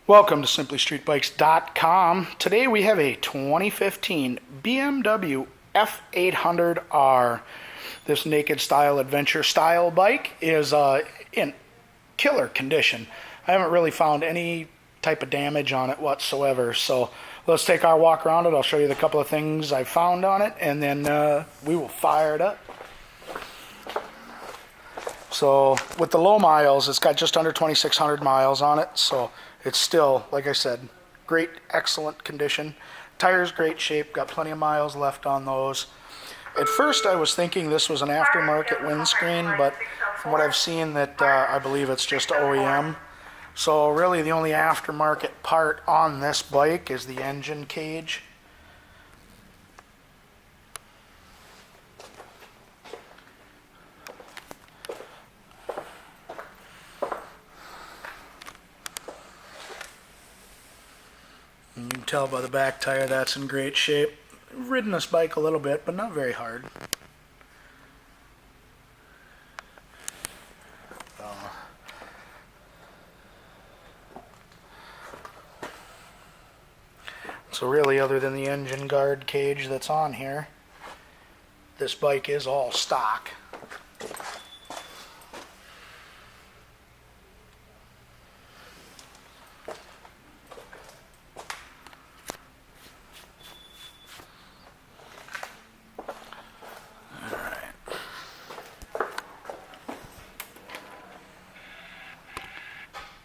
Welcome to simplystreetbikes.com. Today we have a 2015 BMW F800R. This naked style adventure style bike is in killer condition. I haven't really found any type of damage on it whatsoever. So let's take our walk around it. I'll show you the couple of things I found on it, and then we will fire it up. So with the low miles, it's got just under 2,600 miles on it. So it's still, like I said, great, excellent condition. Tires, great shape, got plenty of miles left on those. At first I was thinking this was an aftermarket windscreen, but from what I've seen that I believe it's just OEM. So really the only aftermarket part on this bike is the engine cage. You can tell by the back tire that's in great shape. I've ridden this bike a little bit, but not very hard. So really, other than the engine guard cage that's on here, this bike is all stock.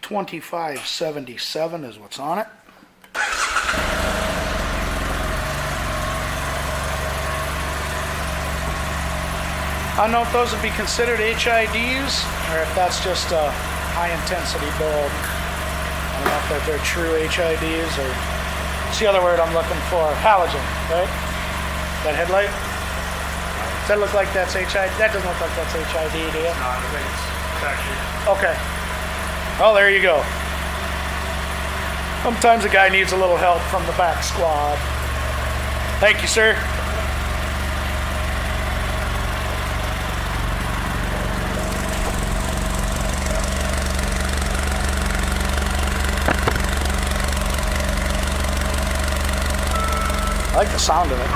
$25.77 is what's on it. I don't know if those would be considered HIDs or if that's just a high intensity bulb. I don't know if they're true HIDs or what's the other word I'm looking for? Halogen, right? That headlight? Does that look like that's HID? That doesn't look like that's HID, do you? No, I think it's actually. Okay. Well, there you go. Sometimes a guy needs a little help from the back squad. Thank you, sir. I like the sound of it.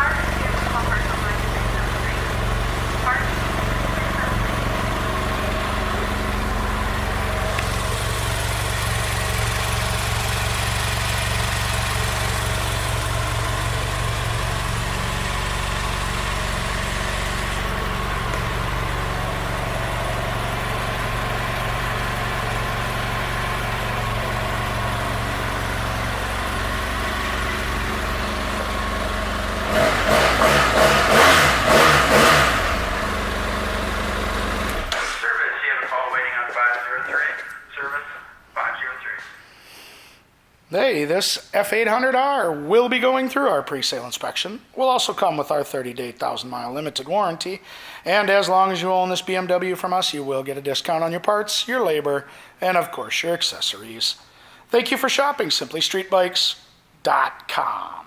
Hey, this F800R will be going through our pre-sale inspection. Will also come with our 30-day 1,000-mile limited warranty. And as long as you own this BMW from us, you will get a discount on your parts, your labor, and of course your accessories. Thank you for shopping simplystreetbikes.com.